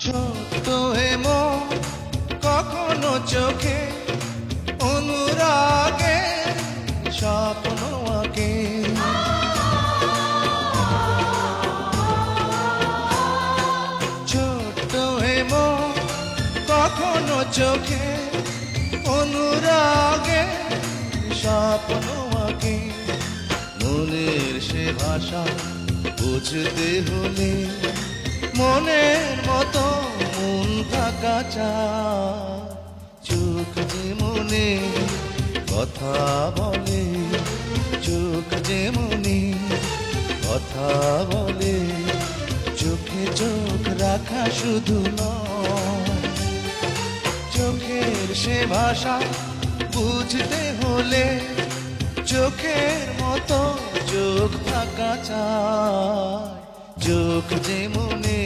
ছোট্ট হেমো কখনো চোখে অনুরাগে স্বপ্ন আঁকে। ছোট্ট হেমো কখনো চোখে অনুরাগে স্বপ্ন আঁকে। মনের সে ভাষা বুঝতে হলে মনের মতো মন থাকা চায়। চোখ যে মনে কথা বলে, চোখ যে মনে কথা বলে, চোখে চোখ রাখা শুধু নয়। চোখের সে ভাষা বুঝতে হলে চোখের মতো চোখ থাকা চায়। চোখ যে মনে